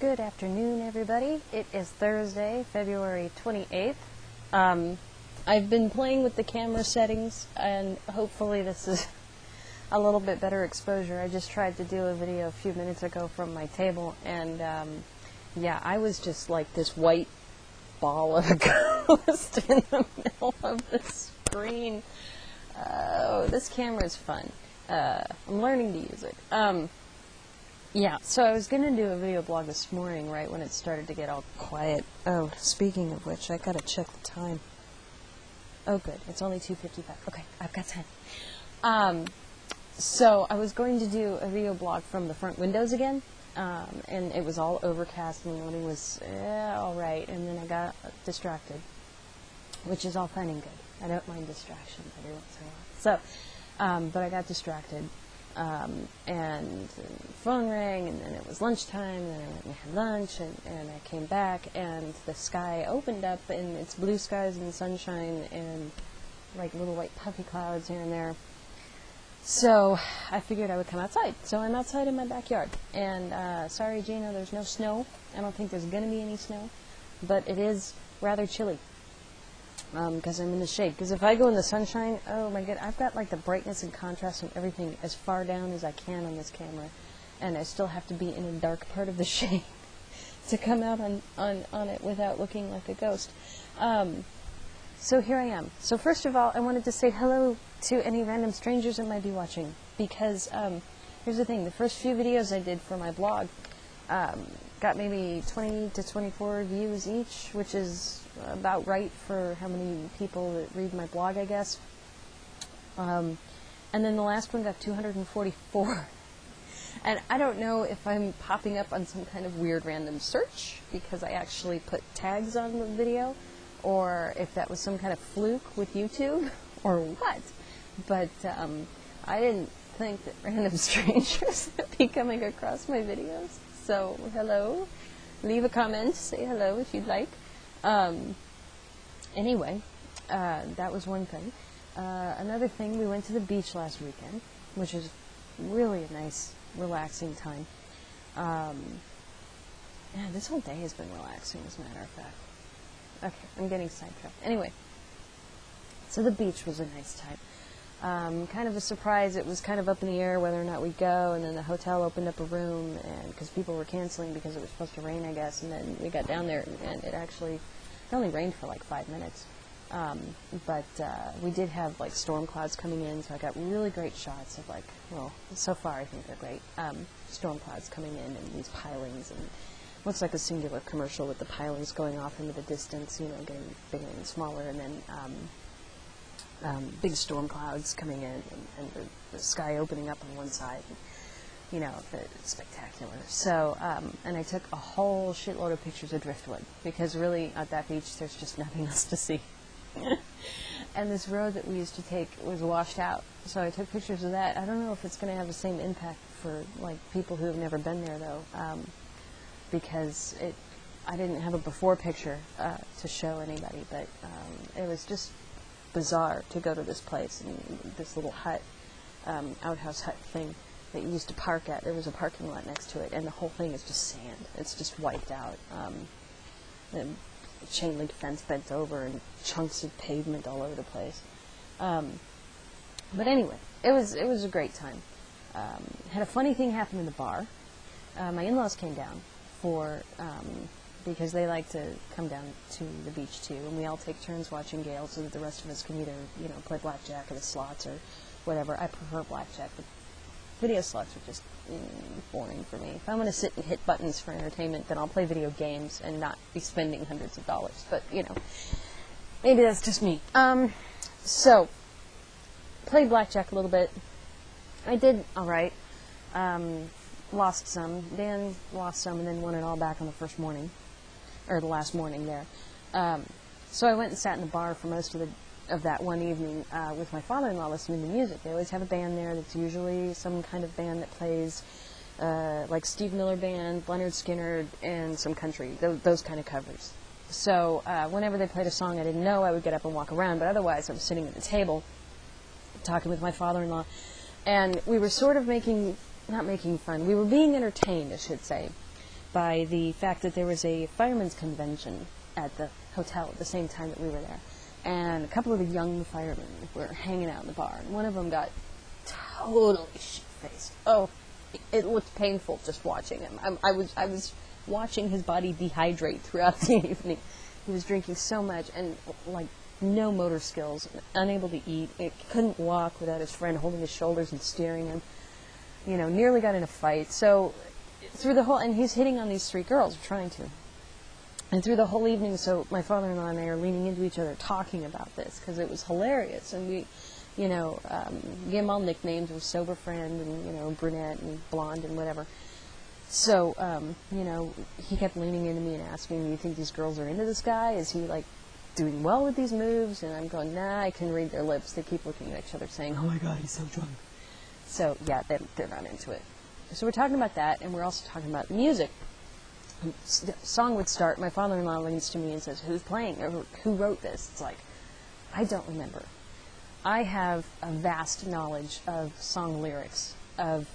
Good afternoon, everybody. It is Thursday, February 28th. I've been playing with the camera settings, and hopefully this is a little bit better exposure. I just tried to do a video a few minutes ago from my table, and yeah, I was just like this white ball of a ghost in the middle of the screen. Oh, this camera is fun. I'm learning to use it. Yeah, so I was going to do a video blog this morning, right when it started to get all quiet. Oh, speaking of which, I got to check the time. Oh, good. It's only 2:55. Okay, I've got time. So I was going to do a video blog from the front windows again, and it was all overcast, and the morning was all right, and then I got distracted, which is all fine and good. I don't mind distractions every once in a while. So, but I got distracted. And the phone rang, and then it was lunchtime, and then I went and had lunch, and I came back, and the sky opened up, and it's blue skies and sunshine, and like little white puffy clouds here and there. So I figured I would come outside. So I'm outside in my backyard, and sorry, Gina, there's no snow. I don't think there's going to be any snow, but it is rather chilly. Because I'm in the shade. Because if I go in the sunshine, oh my god, I've got like the brightness and contrast and everything as far down as I can on this camera, and I still have to be in a dark part of the shade to come out on it without looking like a ghost. So here I am. So first of all, I wanted to say hello to any random strangers that might be watching, because here's the thing, the first few videos I did for my blog got maybe 20 to 24 views each, which is about right for how many people that read my blog, I guess. And then the last one got 244. And I don't know if I'm popping up on some kind of weird random search because I actually put tags on the video, or if that was some kind of fluke with YouTube, or what. But I didn't think that random strangers would be coming across my videos. So, hello. Leave a comment. Say hello if you'd like. Anyway, that was one thing. Another thing, we went to the beach last weekend, which is really a nice, relaxing time. Yeah, this whole day has been relaxing, as a matter of fact. Okay, I'm getting sidetracked. Anyway, so the beach was a nice time. Kind of a surprise. It was kind of up in the air whether or not we'd go, and then the hotel opened up a room, and because people were canceling because it was supposed to rain, I guess, and then we got down there, and it only rained for like 5 minutes. But we did have like storm clouds coming in, so I got really great shots of like, well, so far I think they're great, storm clouds coming in and these pilings, and looks like a Singular commercial with the pilings going off into the distance, you know, getting bigger and smaller, and then big storm clouds coming in, and the sky opening up on one side. And, you know, it's spectacular. So, and I took a whole shitload of pictures of driftwood, because really at that beach there's just nothing else to see. And this road that we used to take was washed out, so I took pictures of that. I don't know if it's going to have the same impact for like people who have never been there though, because I didn't have a before picture to show anybody, but it was just bizarre to go to this place, and this little hut, outhouse hut thing that you used to park at. There was a parking lot next to it, and the whole thing is just sand. It's just wiped out. The chain link fence bent over, and chunks of pavement all over the place. But anyway, it was a great time. Had a funny thing happen in the bar. My in-laws came down for because they like to come down to the beach too, and we all take turns watching Gale so that the rest of us can either, you know, play blackjack or the slots or whatever. I prefer blackjack, but video slots are just boring for me. If I'm going to sit and hit buttons for entertainment, then I'll play video games and not be spending hundreds of dollars. But, you know, maybe that's just me. So, played blackjack a little bit. I did all right. Lost some. Dan lost some and then won it all back on the first morning, or the last morning there. So I went and sat in the bar for most of that one evening with my father-in-law listening to music. They always have a band there that's usually some kind of band that plays like Steve Miller Band, Leonard Skinner, and some country, those kind of covers. So whenever they played a song I didn't know, I would get up and walk around, but otherwise I was sitting at the table talking with my father-in-law, and we were sort of not making fun, we were being entertained, I should say, by the fact that there was a firemen's convention at the hotel at the same time that we were there. And a couple of the young firemen were hanging out in the bar, and one of them got totally shit-faced. Oh, it looked painful just watching him. I was watching his body dehydrate throughout the evening. He was drinking so much, and like no motor skills, unable to eat. It couldn't walk without his friend holding his shoulders and steering him. You know, nearly got in a fight. So through the whole, and he's hitting on these three girls, trying to. And through the whole evening, so my father-in-law and I are leaning into each other talking about this because it was hilarious. And we, you know, gave him all nicknames. It was Sober Friend and, you know, Brunette and Blonde and whatever. So, you know, he kept leaning into me and asking, do you think these girls are into this guy? Is he, like, doing well with these moves? And I'm going, nah, I can read their lips. They keep looking at each other saying, oh my God, he's so drunk. So, yeah, they're not into it. So we're talking about that, and we're also talking about music. The song would start, my father-in-law leans to me and says, who's playing, or who wrote this? It's like, I don't remember. I have a vast knowledge of song lyrics, of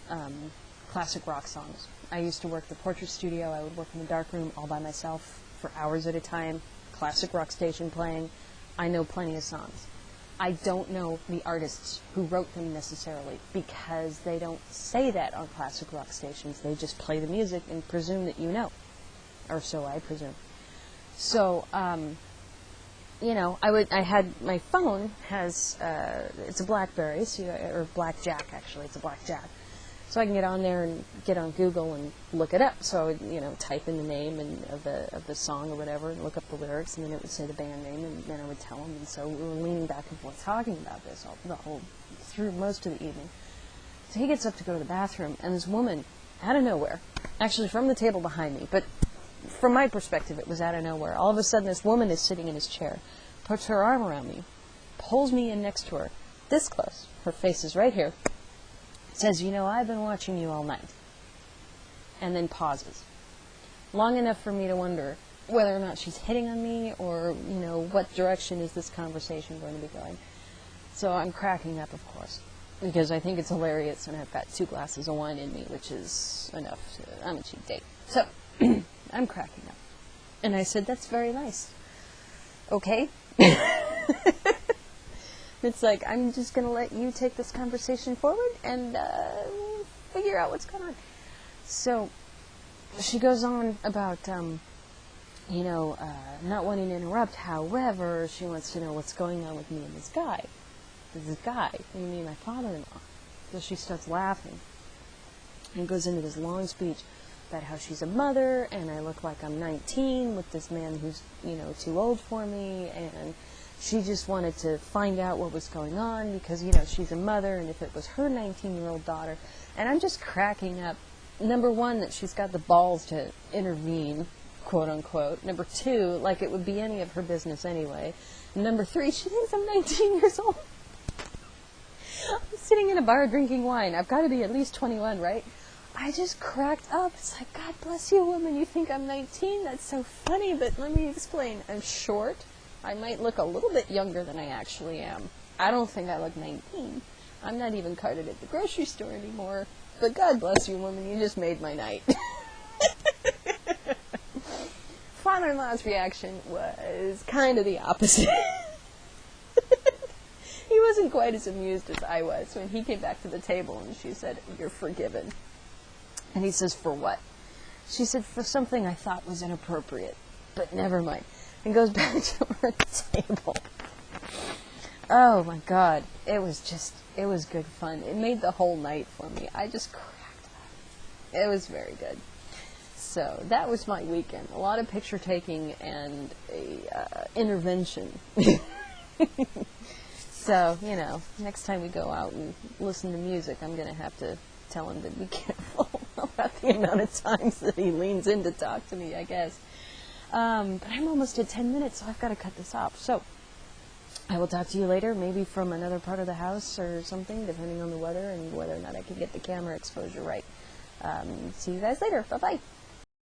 classic rock songs. I used to work the portrait studio. I would work in the darkroom all by myself for hours at a time, classic rock station playing. I know plenty of songs. I don't know the artists who wrote them necessarily because they don't say that on classic rock stations. They just play the music and presume that you know, or so I presume. So, you know, I had, my phone has, it's a BlackBerry, or Blackjack actually, it's a Blackjack. So I can get on there and get on Google and look it up. So I would, you know, type in the name of the song or whatever and look up the lyrics, and then it would say the band name, and then I would tell them. And so we were leaning back and forth talking about this through most of the evening. So he gets up to go to the bathroom, and this woman, out of nowhere, actually from the table behind me, but from my perspective it was out of nowhere. All of a sudden this woman is sitting in his chair, puts her arm around me, pulls me in next to her, this close, her face is right here, says, you know, I've been watching you all night, and then pauses. Long enough for me to wonder whether or not she's hitting on me or, you know, what direction is this conversation going to be going. So I'm cracking up, of course, because I think it's hilarious, and I've got 2 glasses of wine in me, which is enough. I'm a cheap date. So I'm cracking up. And I said, that's very nice. Okay. It's like, I'm just going to let you take this conversation forward and figure out what's going on. So she goes on about, you know, not wanting to interrupt. However, she wants to know what's going on with me and this guy. This guy, you mean my father-in-law. So she starts laughing and goes into this long speech about how she's a mother and I look like I'm 19 with this man who's, you know, too old for me, and she just wanted to find out what was going on because, you know, she's a mother, and if it was her 19-year-old daughter. And I'm just cracking up. Number one, that she's got the balls to intervene, quote unquote. Number 2, like it would be any of her business anyway. Number 3, she thinks I'm 19 years old. I'm sitting in a bar drinking wine. I've got to be at least 21, right? I just cracked up. It's like, God bless you, woman. You think I'm 19? That's so funny, but let me explain. I'm short. I might look a little bit younger than I actually am. I don't think I look 19. I'm not even carded at the grocery store anymore. But God bless you, woman. You just made my night. Father-in-law's reaction was kind of the opposite. He wasn't quite as amused as I was when he came back to the table and she said, you're forgiven. And he says, for what? She said, for something I thought was inappropriate. But never mind. And goes back to her table. Oh my God. It was good fun. It made the whole night for me. I just cracked up. It was very good. So that was my weekend. A lot of picture taking and a intervention. So, you know, next time we go out and listen to music, I'm going to have to tell him to be careful about the amount of times that he leans in to talk to me, I guess. But I'm almost at 10 minutes, so I've got to cut this off. So I will talk to you later, maybe from another part of the house or something, depending on the weather and whether or not I can get the camera exposure right. See you guys later. Bye-bye.